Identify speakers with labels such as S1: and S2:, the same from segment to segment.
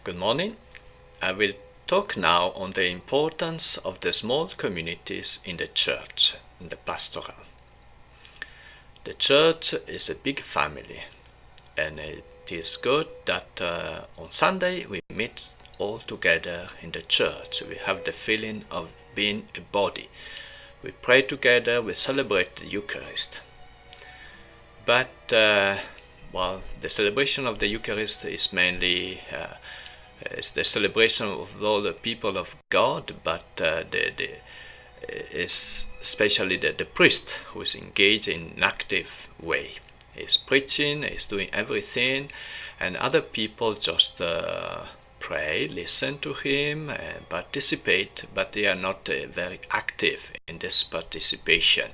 S1: Good morning. I will talk now on the importance of the small communities in the church, in the pastoral. The church is a big family, and it is good that on Sunday we meet all together in the church. We have the feeling of being a body. We pray together, we celebrate the Eucharist. But the celebration of the Eucharist is mainly it's the celebration of all the people of God, but is especially the priest who is engaged in an active way. He's preaching, he's doing everything, and other people just pray, listen to him, participate, but they are not very active in this participation.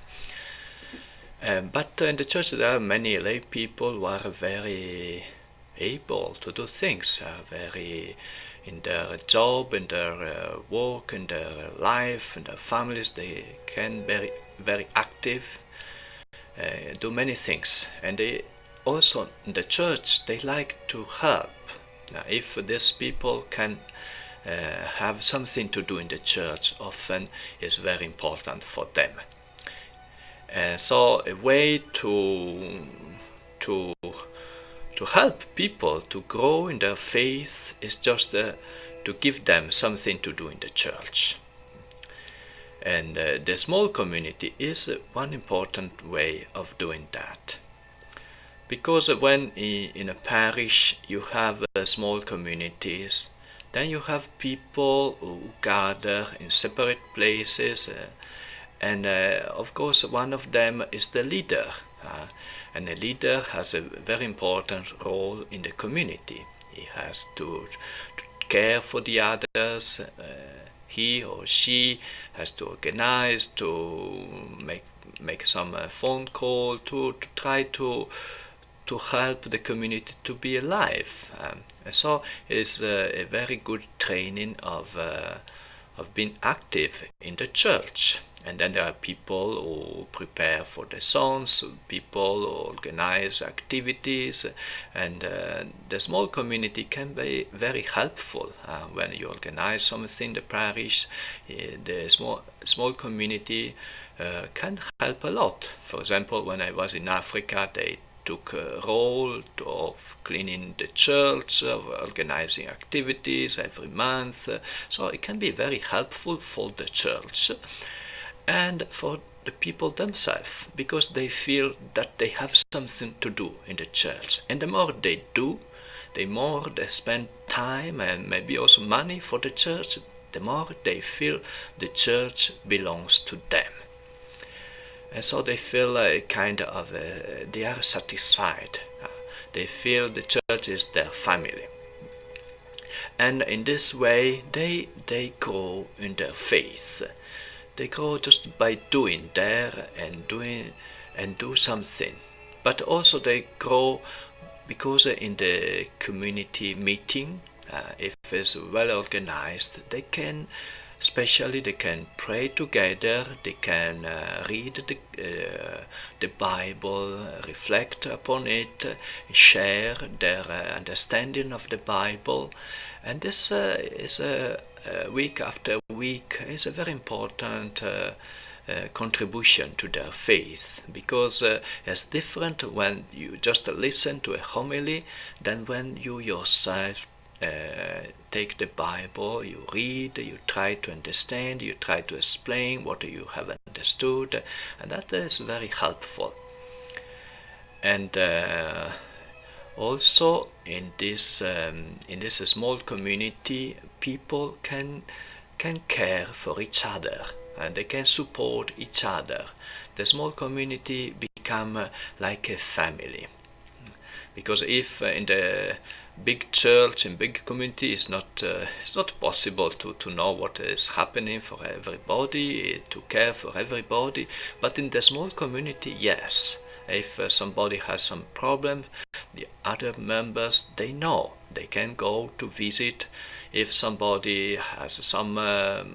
S1: But in the church there are many lay people who are very able to do things, are very in their job, in their work, in their life, in their families. They can be very active, do many things, and they also in the church they like to help. Now, if these people can have something to do in the church, often is very important for them. So a way to help people to grow in their faith is just to give them something to do in the church. And the small community is one important way of doing that. Because when in a parish you have small communities, then you have people who gather in separate places, and of course one of them is the leader. And a leader has a very important role in the community. He has to care for the others. He or she has to organize, to make some phone call, to try to help the community to be alive. And so it's a very good training of being active in the church. And then there are people who prepare for the songs, people who organize activities, and the small community can be very helpful. When you organize something in the parish, the small community can help a lot. For example, when I was in Africa, they took a role of cleaning the church, of organizing activities every month. So it can be very helpful for the church and for the people themselves, because they feel that they have something to do in the church. And the more they do, the more they spend time and maybe also money for the church, the more they feel the church belongs to them. And so they feel they are satisfied. They feel the church is their family. And in this way, they grow in their faith. They grow just by doing there and do something. But also they grow because in the community meeting, if it's well organized, they can pray together, they can read the Bible, reflect upon it, share their understanding of the Bible. And this is week after week is a very important contribution to their faith, because it's different when you just listen to a homily than when you yourself take the Bible, you read, you try to understand, you try to explain what you have understood, and that is very helpful. And also in this small community, people can care for each other, and they can support each other. The small community become like a family. Because if in the big church, in big community, it's not possible to know what is happening for everybody, to care for everybody. But in the small community, yes. If somebody has some problem, the other members, they know. They can go to visit If somebody has some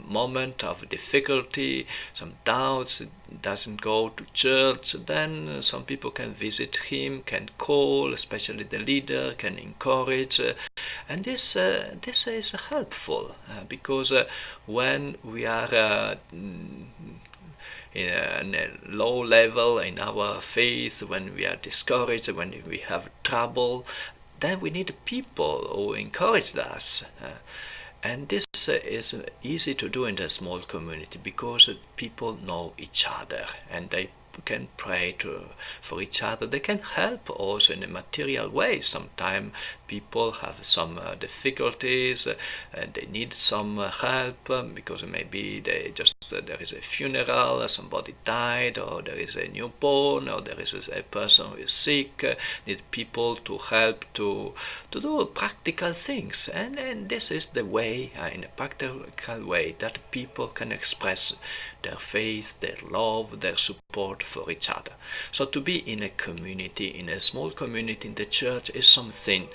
S1: moment of difficulty, some doubts, doesn't go to church, then some people can visit him, can call, especially the leader, can encourage. And this is helpful because when we are in a low level in our faith, when we are discouraged, when we have trouble, then we need people who encourage us. And this is easy to do in a small community because people know each other and they can pray for each other. They can help also in a material way. Sometimes people have some difficulties, they need some help because maybe there is a funeral, somebody died, or there is a newborn, or there is a person who is sick, need people to help to do practical things. And this is the way, in a practical way, that people can express their faith, their love, their support for each other. So to be in a community, in a small community in the church, is something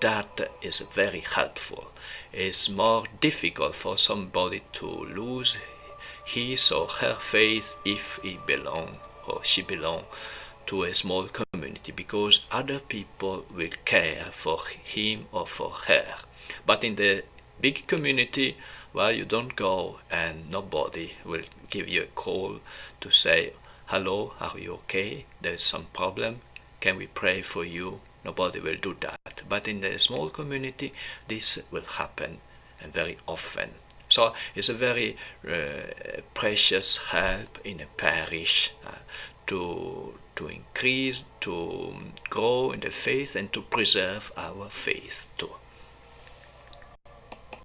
S1: that is very helpful. It's more difficult for somebody to lose his or her faith if he belong or she belong to a small community, because other people will care for him or for her. But in the big community, well, you don't go and nobody will give you a call to say, hello, are you okay? There's some problem. Can we pray for you? Nobody will do that. But in the small community, this will happen, and very often. So it's a very precious help in a parish to increase, to grow in the faith, and to preserve our faith too.